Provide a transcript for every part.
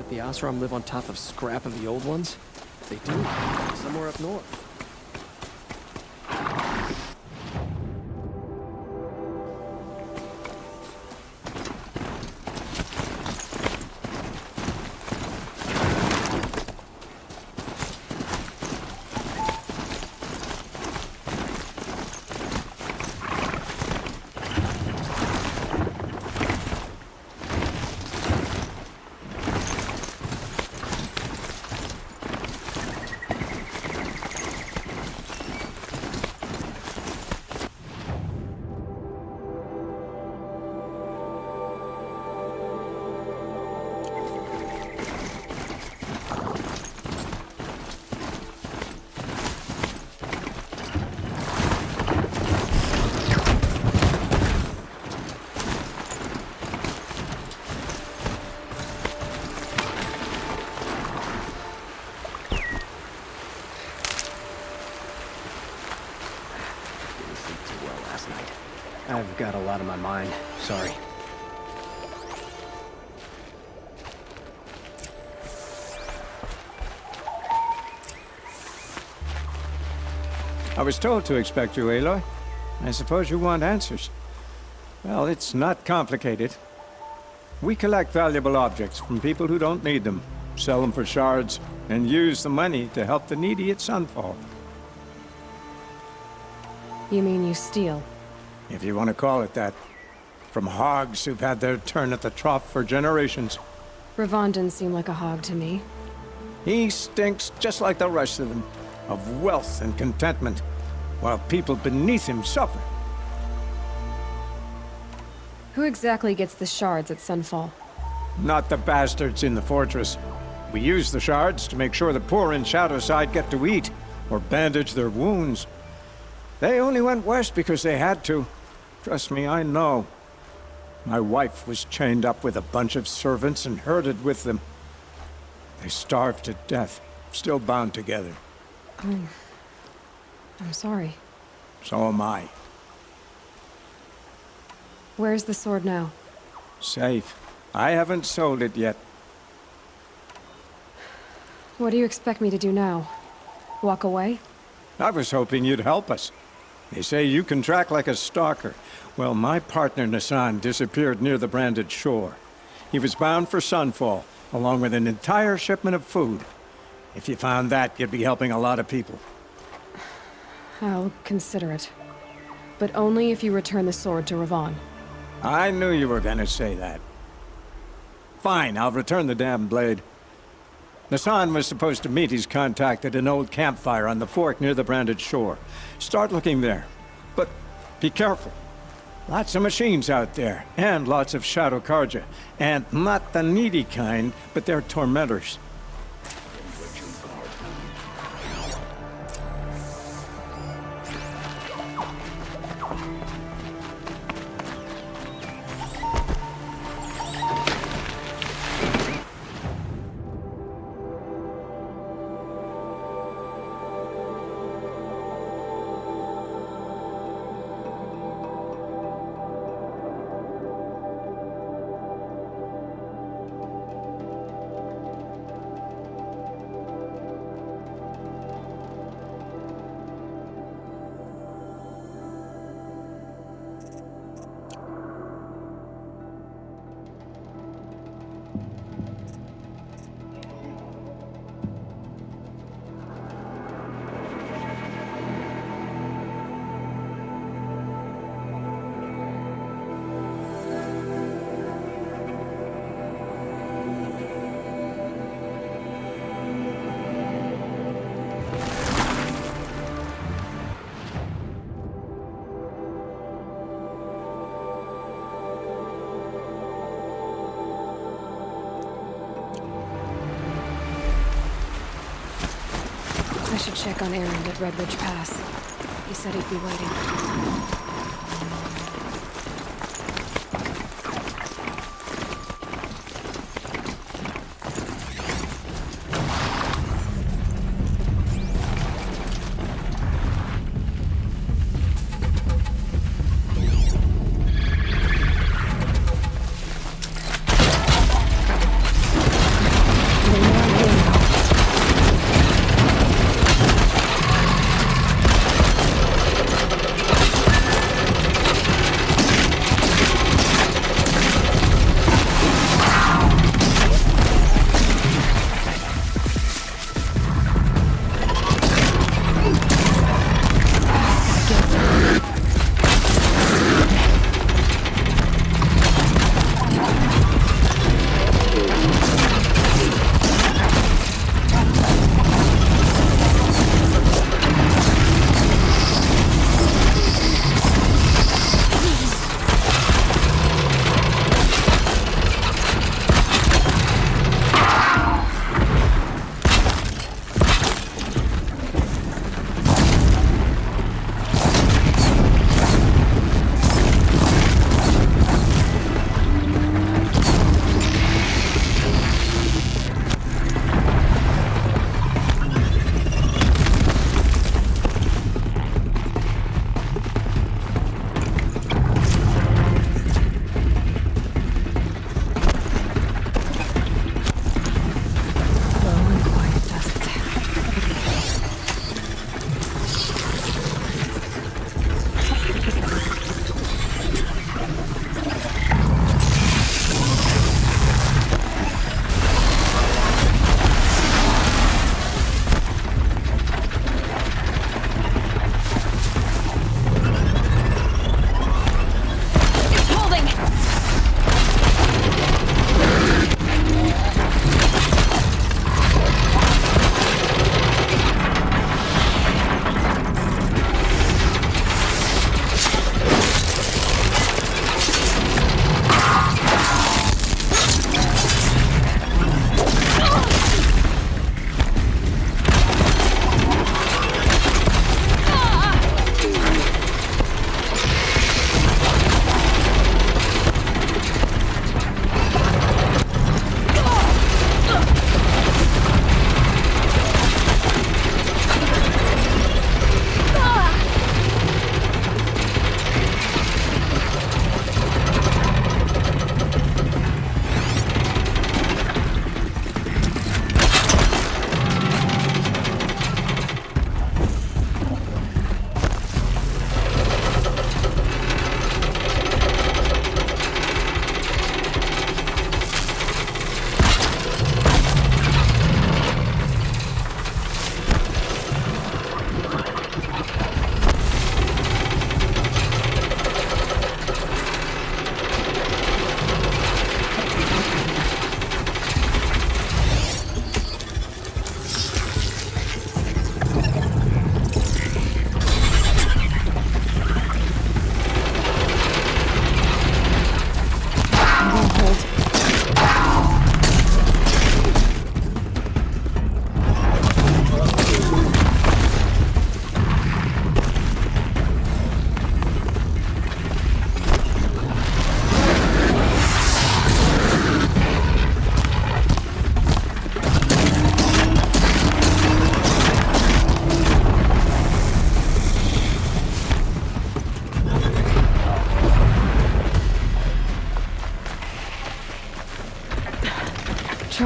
Like the Oseram live on top of scrap of the old ones? They do. Somewhere up north. I've got a lot on my mind. Sorry. I was told to expect you, Aloy. I suppose you want answers. Well, it's not complicated. We collect valuable objects from people who don't need them, sell them for shards, and use the money to help the needy at Sunfall. You mean you steal? If you want to call it that. From hogs who've had their turn at the trough for generations. Ravon didn't seem like a hog to me. He stinks just like the rest of them, of wealth and contentment, while people beneath him suffer. Who exactly gets the shards at Sunfall? Not the bastards in the fortress. We use the shards to make sure the poor in Shadowside get to eat, or bandage their wounds. They only went west because they had to. Trust me, I know. My wife was chained up with a bunch of servants and herded with them. They starved to death, still bound together. I'm sorry. So am I. Where's the sword now? Safe. I haven't sold it yet. What do you expect me to do now? Walk away? I was hoping you'd help us. They say you can track like a stalker. Well, my partner Nassan disappeared near the Branded Shore. He was bound for Sunfall, along with an entire shipment of food. If you found that, you'd be helping a lot of people. I'll consider it. But only if you return the sword to Ravon. I knew you were gonna say that. Fine, I'll return the damn blade. Nassan was supposed to meet his contact at an old campfire on the fork near the Branded Shore. Start looking there. But be careful. Lots of machines out there, and lots of Shadow Karja. And not the needy kind, but they're tormentors. I should check on Erend at Redridge Pass. He said he'd be waiting.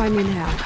join me now.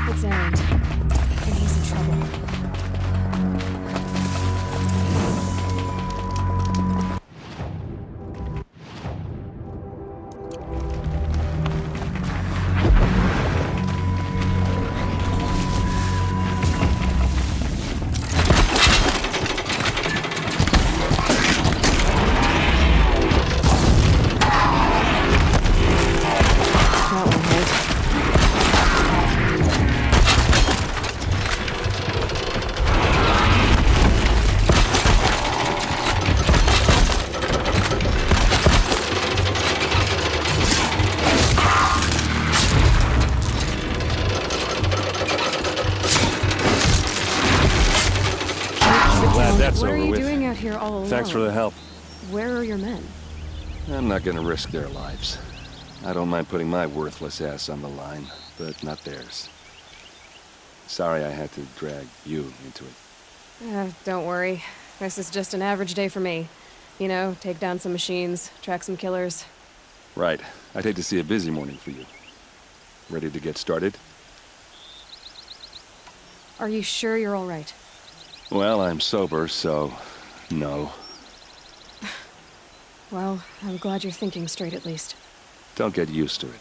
It's Erend, and he's in trouble. That one hurt. Glad that's What are over you with. doing out here all alone? Thanks for the help. Where are your men? I'm not gonna risk their lives. I don't mind putting my worthless ass on the line, but not theirs. Sorry I had to drag you into it. Don't worry. This is just an average day for me. You know, take down some machines, track some killers. Right. I'd hate to see a busy morning for you. Ready to get started? Are you sure you're all right? Well, I'm sober, so no. Well, I'm glad you're thinking straight at least. Don't get used to it.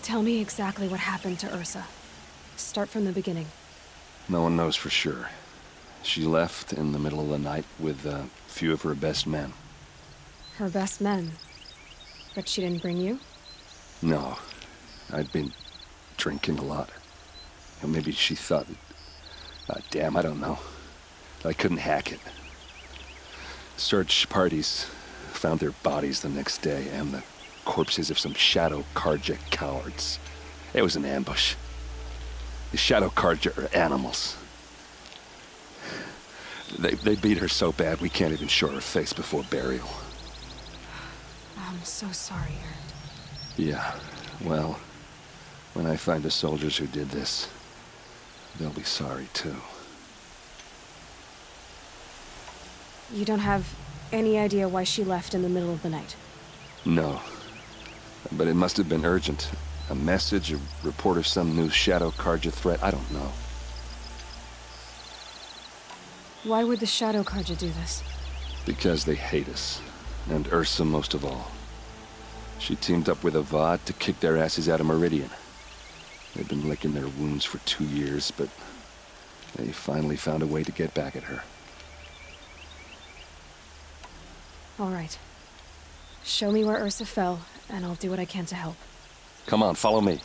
Tell me exactly what happened to Ursa. Start from the beginning. No one knows for sure. She left in the middle of the night with a few of her best men. Her best men. But she didn't bring you? No. I'd been drinking a lot. Or maybe she thought, damn, I don't know. I couldn't hack it. Search parties found their bodies the next day and the corpses of some Shadow Carja cowards. It was an ambush. The Shadow Carja are animals. They beat her so bad we can't even show her face before burial. I'm so sorry, Erend. Yeah, well, when I find the soldiers who did this, they'll be sorry too. You don't have any idea why she left in the middle of the night? No. But it must have been urgent. A message, a report of some new Shadow Carja threat, I don't know. Why would the Shadow Carja do this? Because they hate us. And Ursa most of all. She teamed up with Avad to kick their asses out of Meridian. They've been licking their wounds for 2 years, but they finally found a way to get back at her. All right. Show me where Ursa fell, and I'll do what I can to help. Come on, follow me.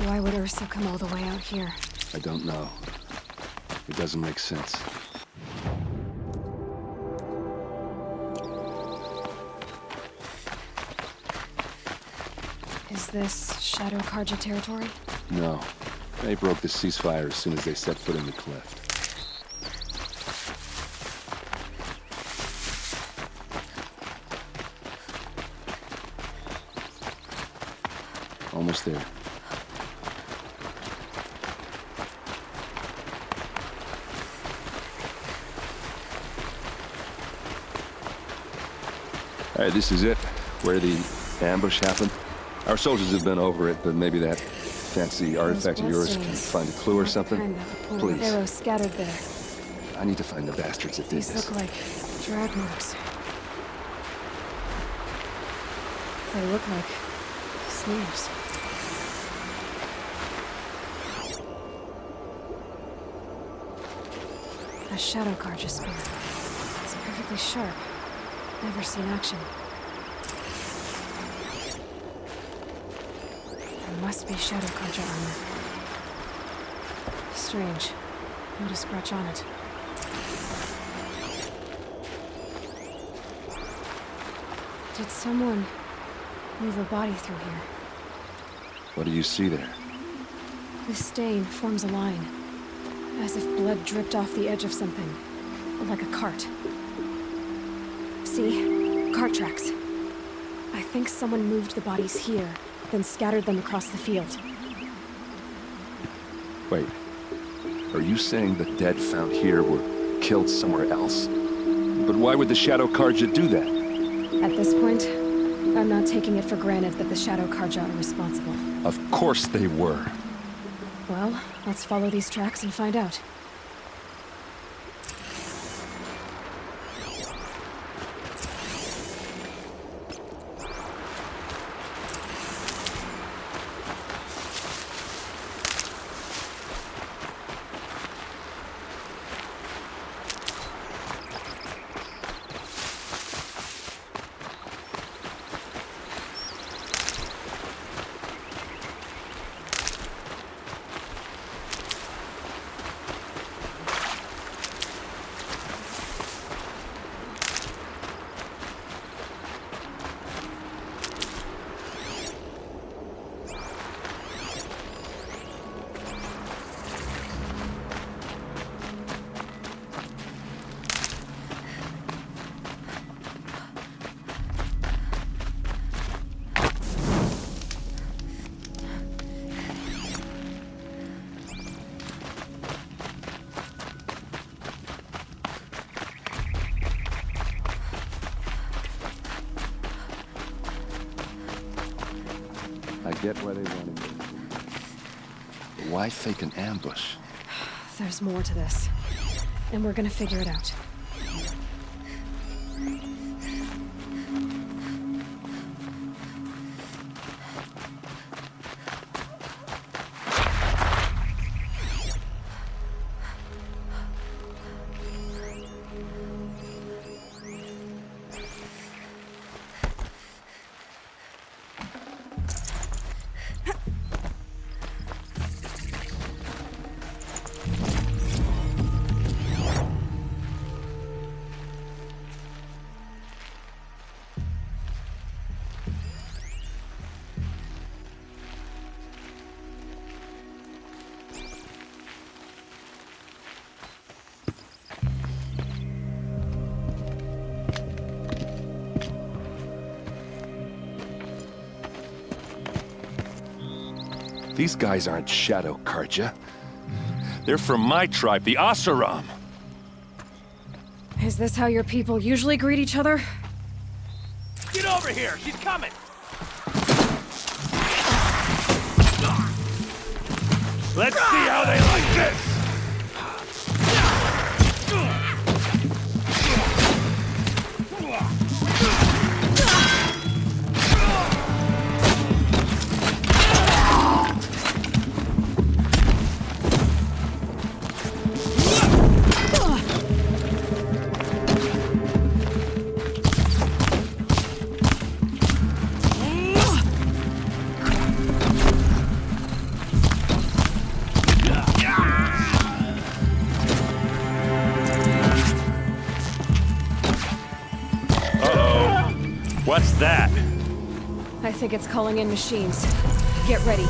Why would Ursa come all the way out here? I don't know. It doesn't make sense. Is this Shadow Carja territory? No. They broke the ceasefire as soon as they set foot in the cleft. Almost there. All right, this is it, where the ambush happened. Our soldiers have been over it, but maybe that fancy artifact of yours can find a clue or something. Please. Arrows scattered there. I need to find the bastards that did These this. look like drag marks. They look like sleeves. A Shadow Carja spear. It's perfectly sharp. Never seen action. There must be Shadow Carja armor. Strange. Not a scratch on it. Did someone move a body through here? What do you see there? This stain forms a line, as if blood dripped off the edge of something, like a cart. See? Cart tracks. I think someone moved the bodies here, then scattered them across the field. Wait. Are you saying the dead found here were killed somewhere else? But why would the Shadow Carja do that? At this point, I'm not taking it for granted that the Shadow Carja are responsible. Of course they were. Well, let's follow these tracks and find out. I get why they wanted me. But why fake an ambush? There's more to this. And we're gonna figure it out. These guys aren't Shadow Karja. They're from my tribe, the Oseram. Is this how your people usually greet each other? Get over here! She's coming! Let's see how they like this! What's that? I think it's calling in machines. Get ready.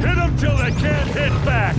Hit them till they can't hit back!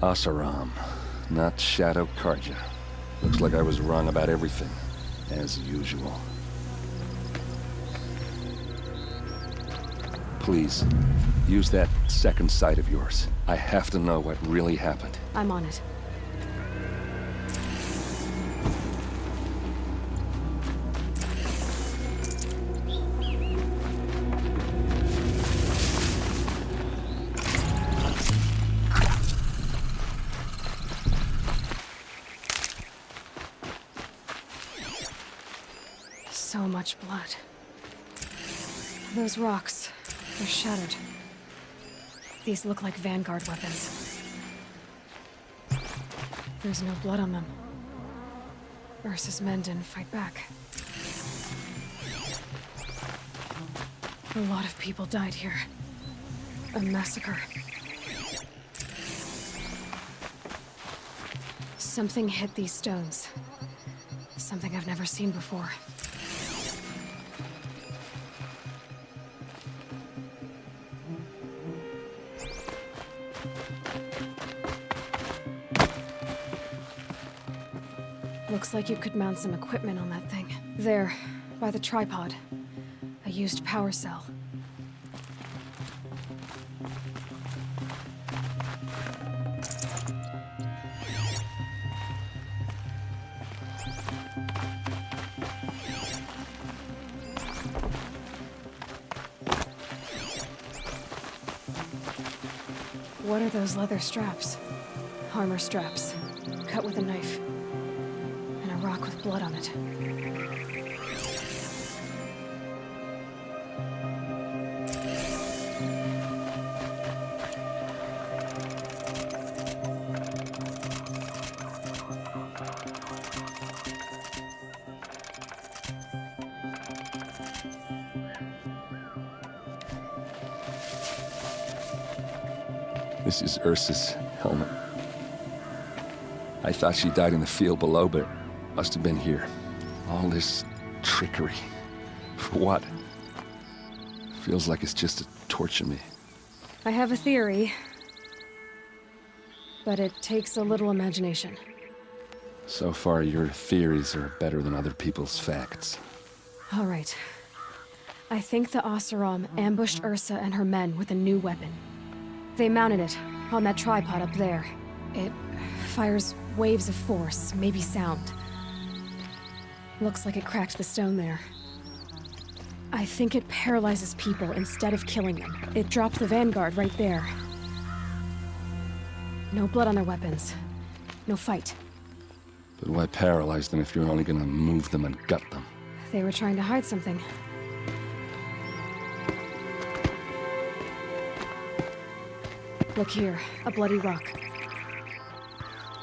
Oseram, not Shadow Karja. Looks like I was wrong about everything, as usual. Please, use that second sight of yours. I have to know what really happened. I'm on it. So much blood. Those rocks, they're shattered. These look like Vanguard weapons. There's no blood on them. Ursa's men didn't fight back. A lot of people died here. A massacre. Something hit these stones. Something I've never seen before. Looks like you could mount some equipment on that thing. There, by the tripod. A used power cell. What are those leather straps? Armor straps, cut with a knife. And a rock with blood on it. This is Ursa's helmet. I thought she died in the field below, but must have been here. All this trickery. For what? Feels like it's just to torture me. I have a theory. But it takes a little imagination. So far, your theories are better than other people's facts. All right. I think the Oseram ambushed Ursa and her men with a new weapon. They mounted it on that tripod up there. It fires waves of force, maybe sound. Looks like it cracked the stone there. I think it paralyzes people instead of killing them. It dropped the vanguard right there. No blood on their weapons. No fight. But why paralyze them if you're only gonna move them and gut them? They were trying to hide something. Look here, a bloody rock.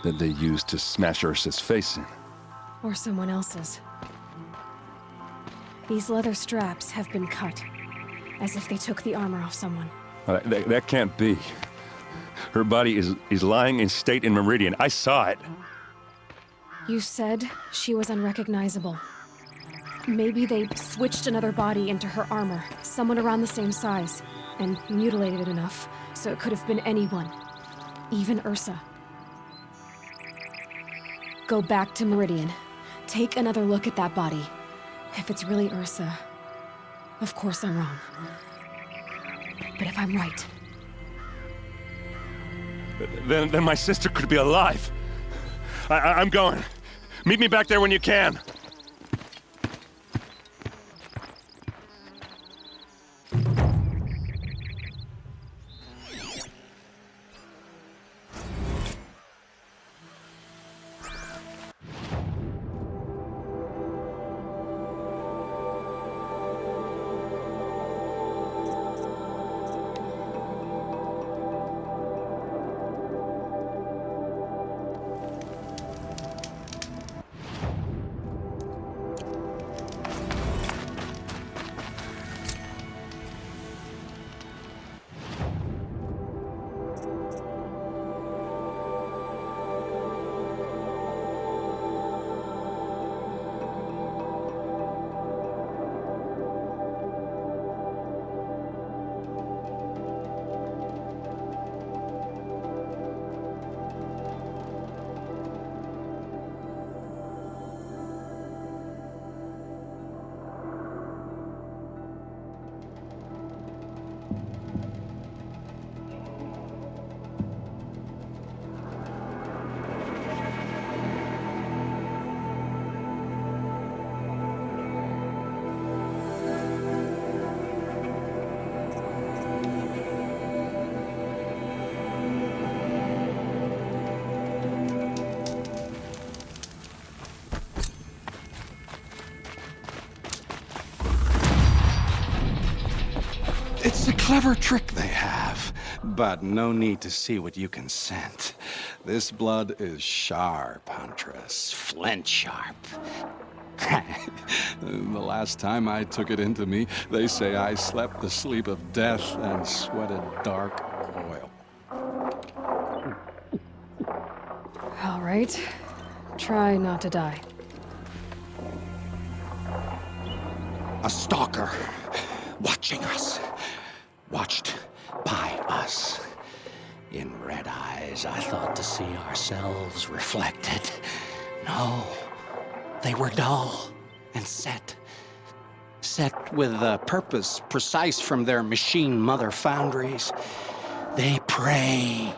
That they used to smash Ursa's face in. Or someone else's. These leather straps have been cut, as if they took the armor off someone. That can't be. Her body is lying in state in Meridian. I saw it. You said she was unrecognizable. Maybe they switched another body into her armor, someone around the same size, and mutilated it enough, so it could have been anyone. Even Ursa. Go back to Meridian. Take another look at that body. If it's really Ursa, of course I'm wrong. But if I'm right... Then my sister could be alive. I'm going. Meet me back there when you can. It's a clever trick they have, but no need to see what you can scent. This blood is sharp, Huntress. Flint sharp. The last time I took it into me, they say I slept the sleep of death and sweated dark oil. All right. Try not to die. A stalker, watching us. Watched by us. In red eyes, I thought to see ourselves reflected. No, they were dull and set. Set with a purpose precise from their machine mother foundries. They prey.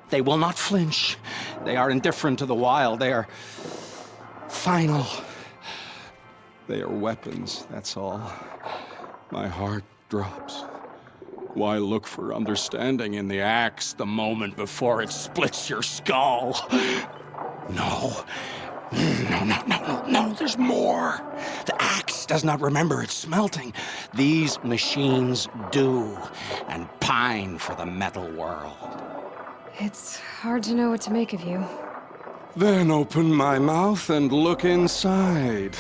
They will not flinch. They are indifferent to the wild. They are final. They are weapons, that's all. My heart drops. Why look for understanding in the axe the moment before it splits your skull? No. No, there's more. The axe does not remember its smelting. These machines do, and pine for the metal world. It's hard to know what to make of you. Then open my mouth and look inside.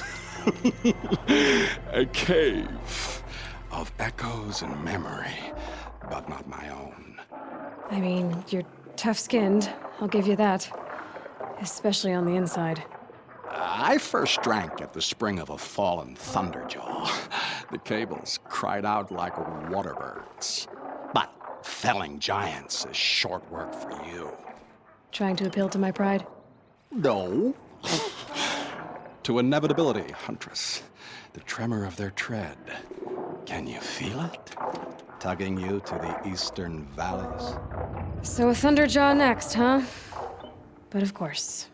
A cave of echoes and memory, but not my own. I mean, you're tough-skinned, I'll give you that. Especially on the inside. I first drank at the spring of a fallen thunderjaw. The cables cried out like waterbirds. But felling giants is short work for you. Trying to appeal to my pride? No. To inevitability, Huntress. The tremor of their tread. Can you feel it? Tugging you to the eastern valleys? So a Thunderjaw next, huh? But of course.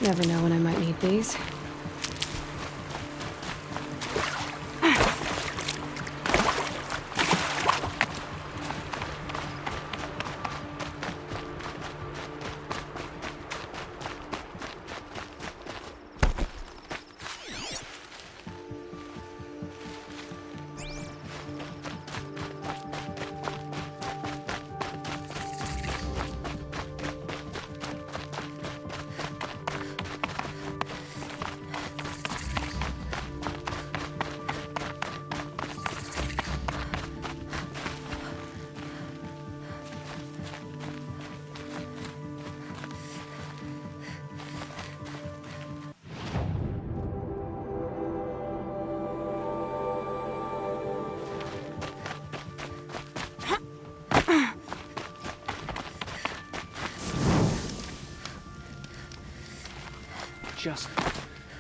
Never know when I might need these.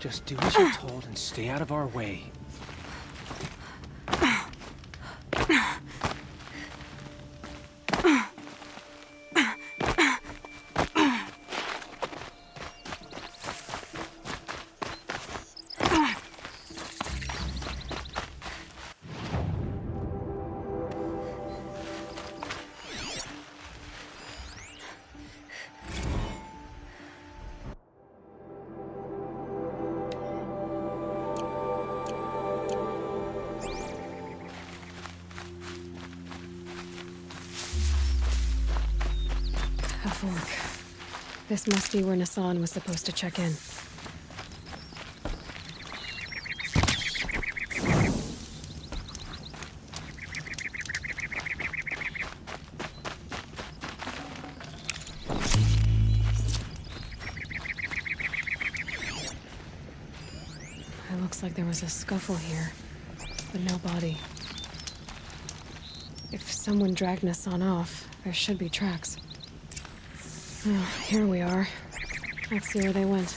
Just do as you're told and stay out of our way. A fork. This must be where Nassan was supposed to check in. It looks like there was a scuffle here, but no body. If someone dragged Nassan off, there should be tracks. Well, here we are. Let's see where they went.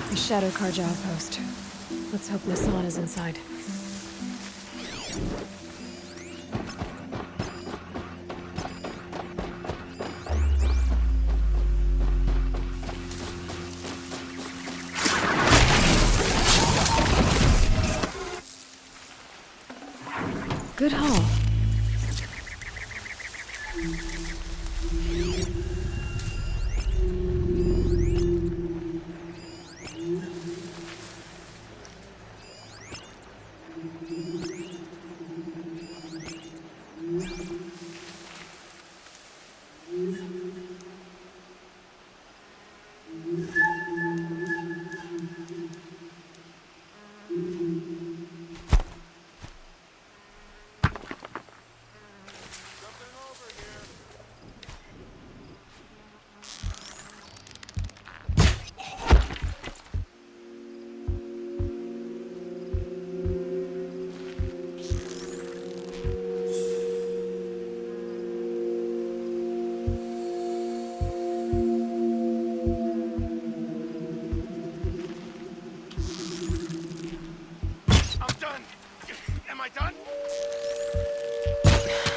The Shadow Karja outpost. Let's hope Nassan is inside. Good haul.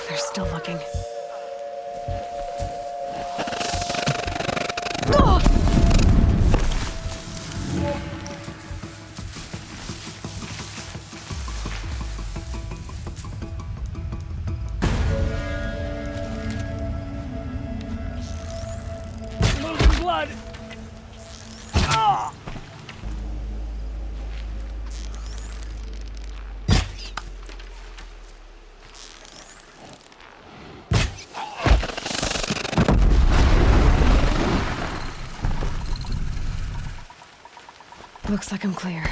They're still looking. Losing blood! Ah! Looks like I'm clear.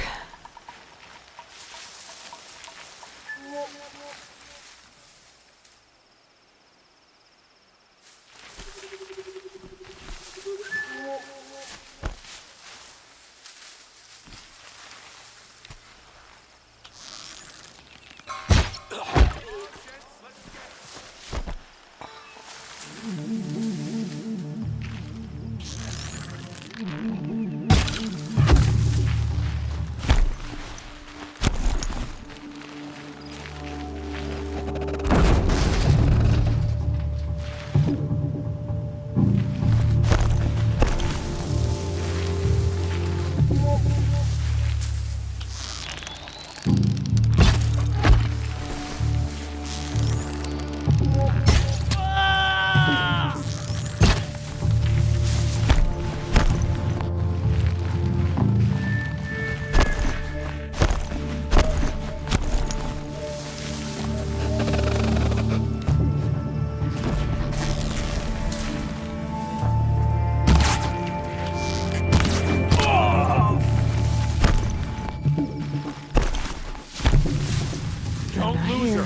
Don't lose her!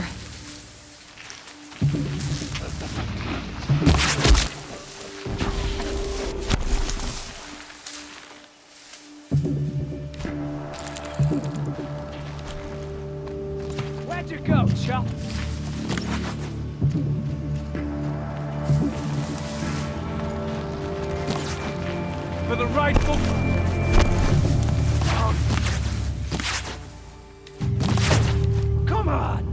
Where'd you go, chump? For the rightful... Come on!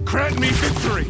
Grant me victory!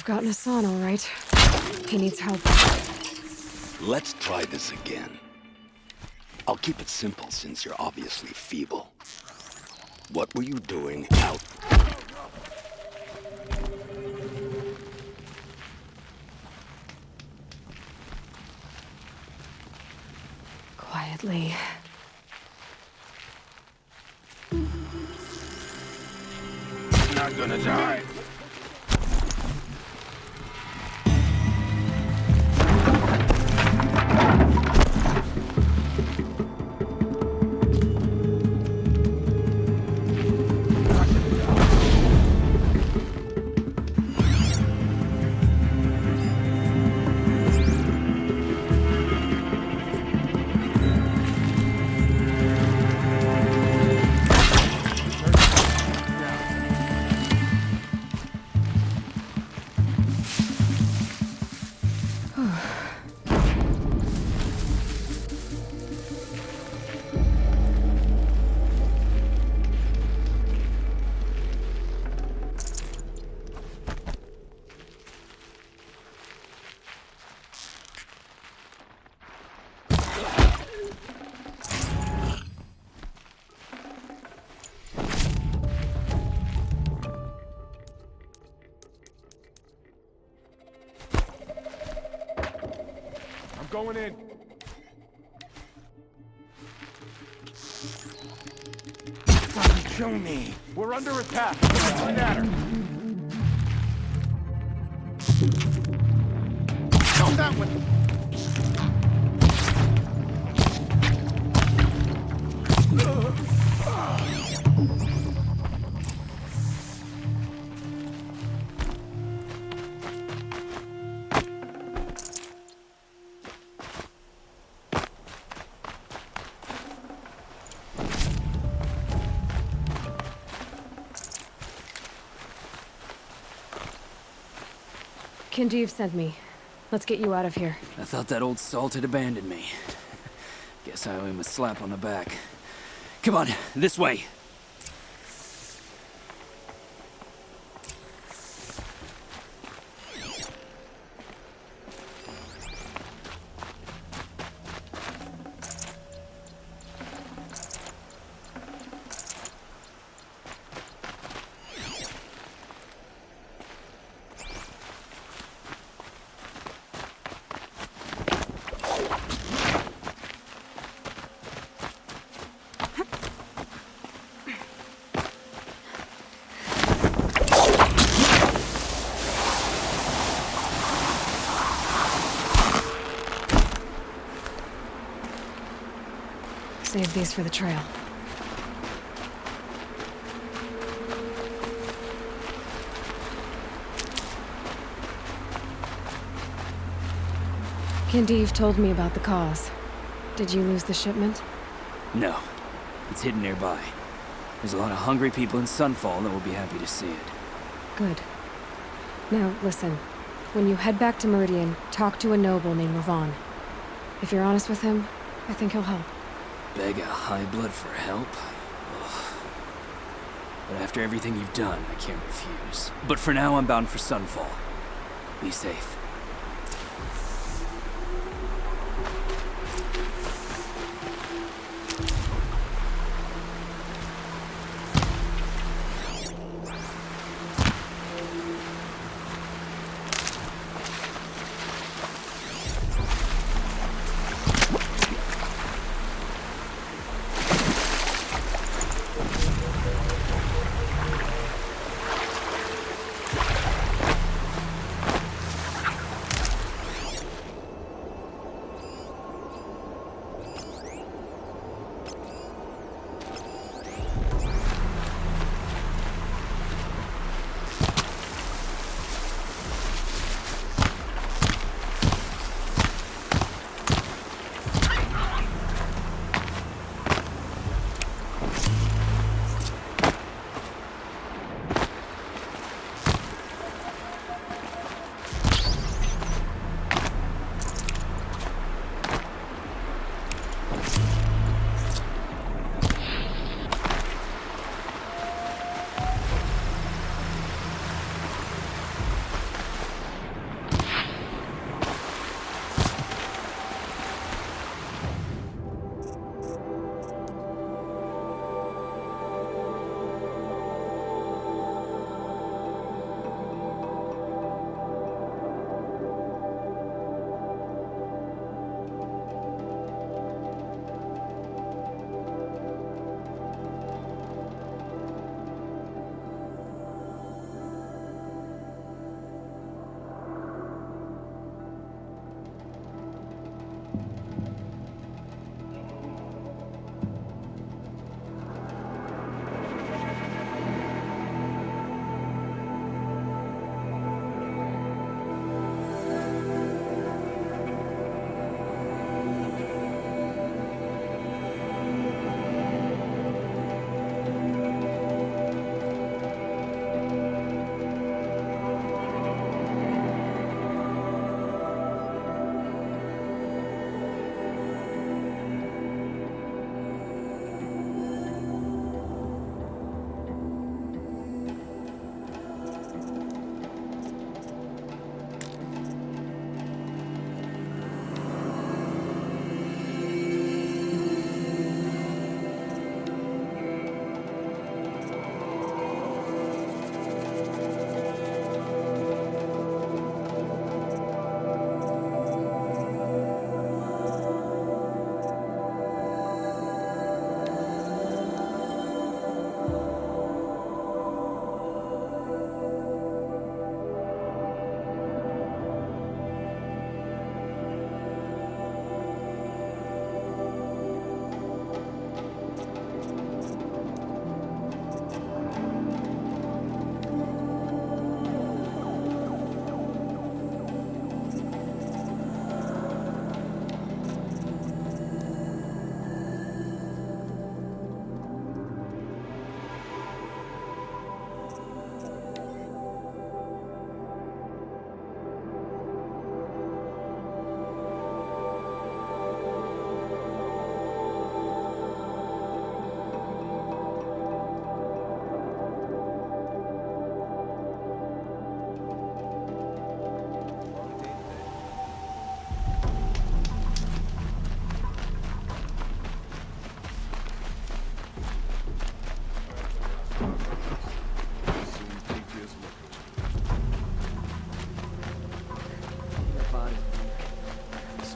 got Nassan all right. He needs help. Let's try this again. I'll keep it simple since you're obviously feeble. What were you doing out? Quietly. Not gonna die. Going in. Fucking kill me. We're under attack. Right at her. Come that way. Kinjeev sent me. Let's get you out of here. I thought that old salt had abandoned me. Guess I owe him a slap on the back. Come on, this way. Save these for the trail. Kinjeev told me about the cause. Did you lose the shipment? No, it's hidden nearby. There's a lot of hungry people in Sunfall that will be happy to see it. Good. Now, listen. When you head back to Meridian, talk to a noble named Ravon. If you're honest with him, I think he'll help. Beg a high blood for help? Ugh. But after everything you've done, I can't refuse. But for now, I'm bound for Sunfall. Be safe.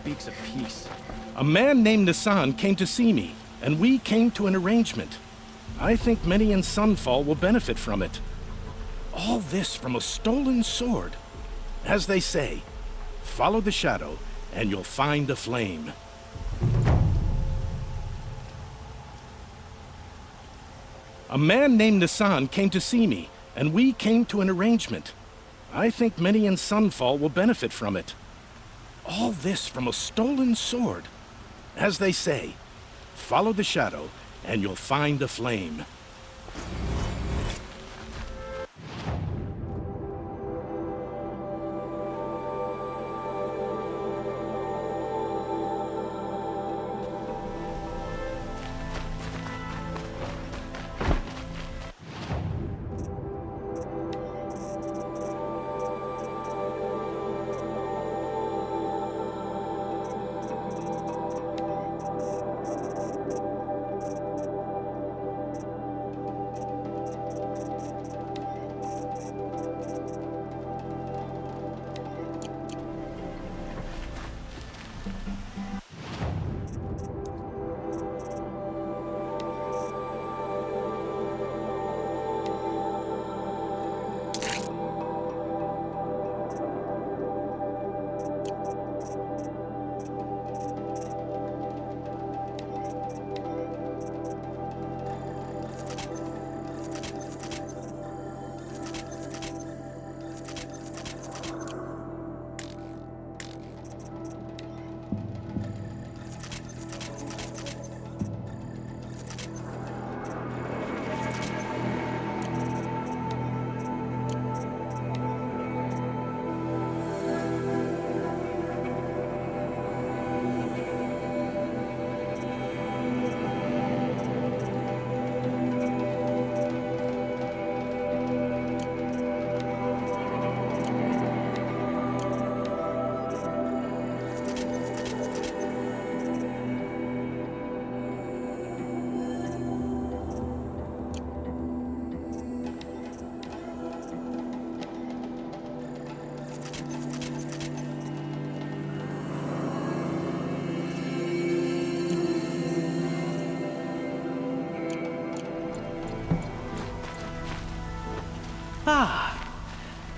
speaks of peace. A man named Nassan came to see me, and we came to an arrangement. I think many in Sunfall will benefit from it. All this from a stolen sword. As they say, follow the shadow, and you'll find a flame. A man named Nassan came to see me, and we came to an arrangement. I think many in Sunfall will benefit from it. All this from a stolen sword. As they say, follow the shadow, and you'll find a flame.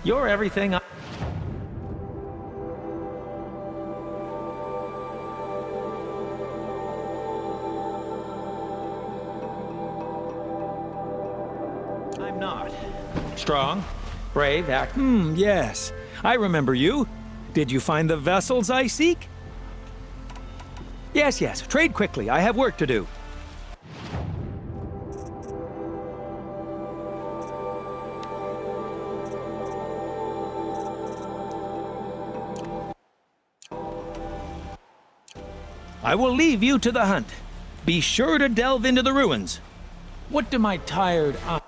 You're everything I'm not. Strong, brave, yes. I remember you. Did you find the vessels I seek? Yes, yes. Trade quickly. I have work to do. I will leave you to the hunt. Be sure to delve into the ruins. What do my tired eyes...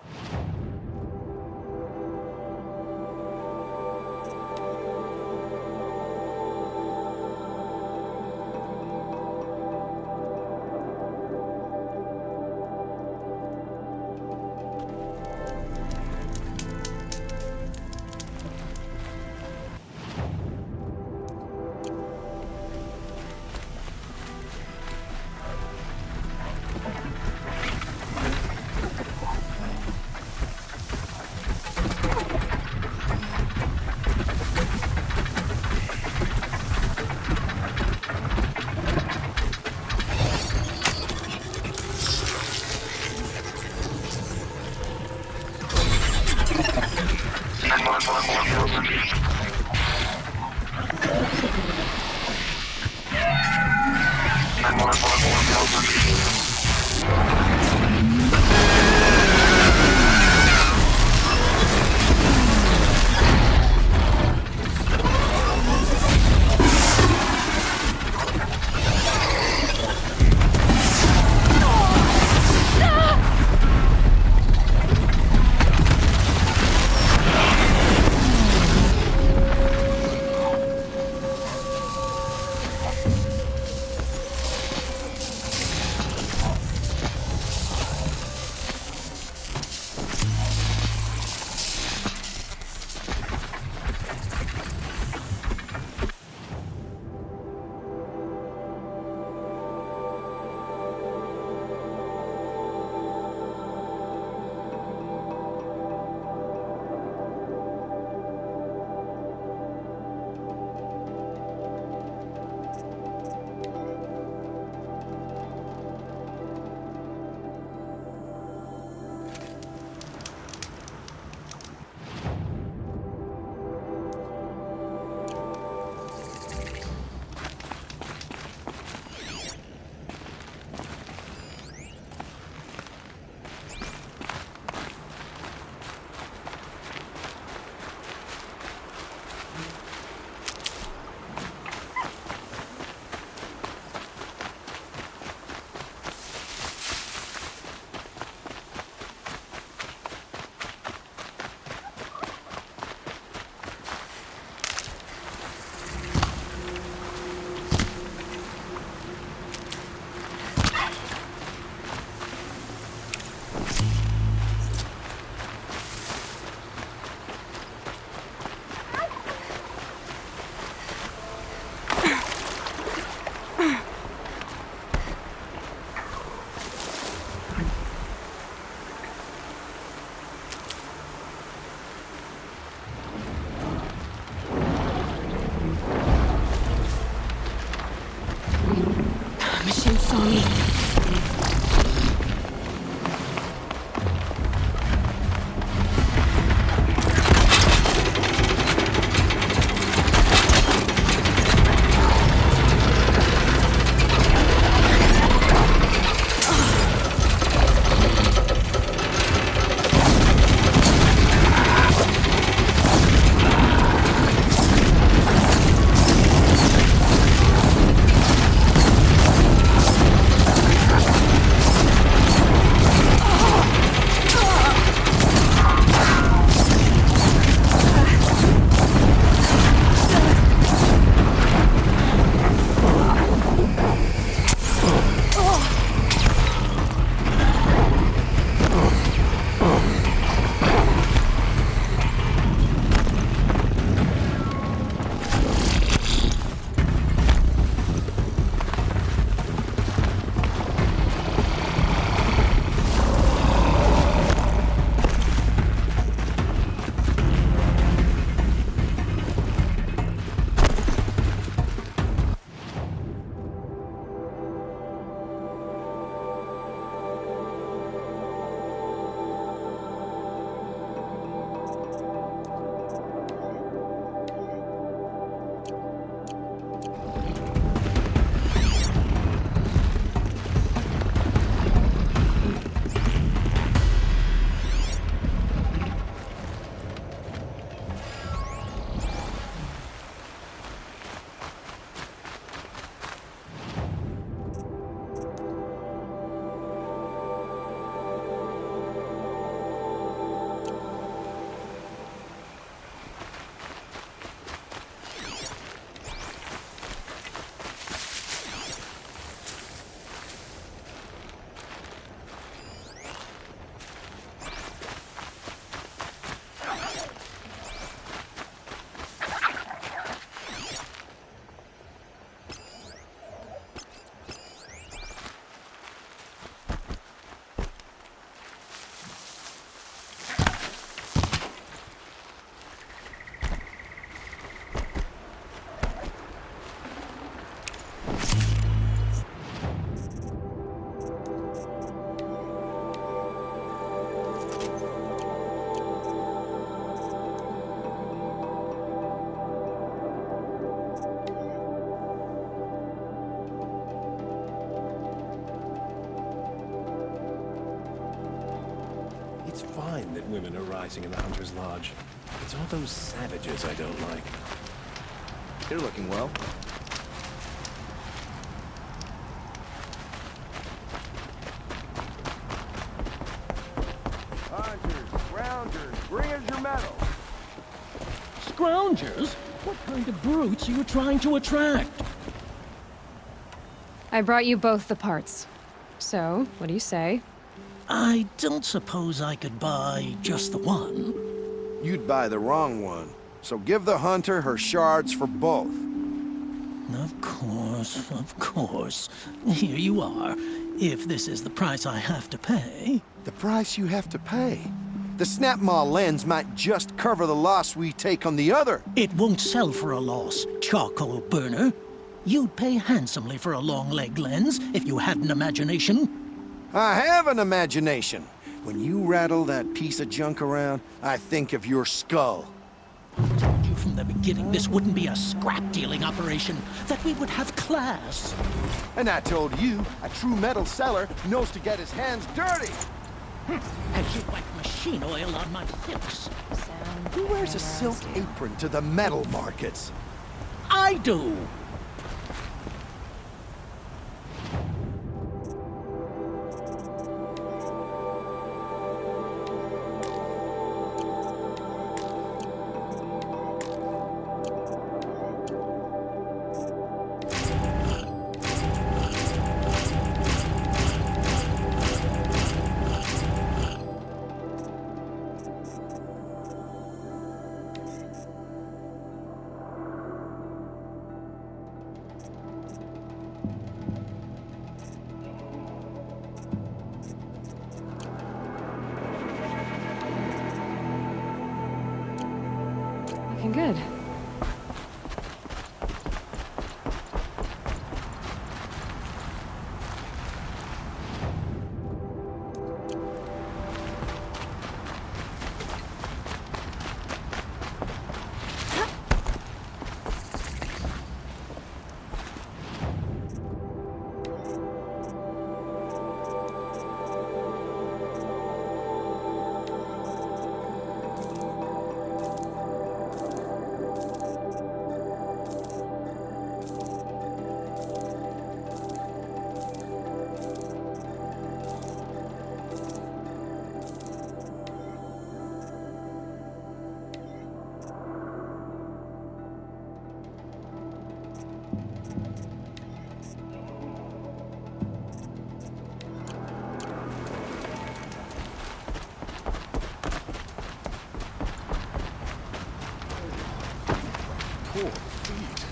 It's fine that women are rising in the Hunter's Lodge. It's all those savages I don't like. You're looking well. Hunters, scroungers, bring us your metal. Scroungers? What kind of brutes are you trying to attract? I brought you both the parts. So, what do you say? I don't suppose I could buy just the one. You'd buy the wrong one. So give the hunter her shards for both. Of course. Here you are. If this is the price I have to pay. The price you have to pay? The Snapmaw lens might just cover the loss we take on the other. It won't sell for a loss, charcoal burner. You'd pay handsomely for a long leg lens if you had an imagination. I have an imagination. When you rattle that piece of junk around, I think of your skull. I told you from the beginning this wouldn't be a scrap-dealing operation, that we would have class. And I told you, a true metal seller knows to get his hands dirty. As you wipe machine oil on my silks. Who wears a silk apron to the metal markets? I do! Looking good.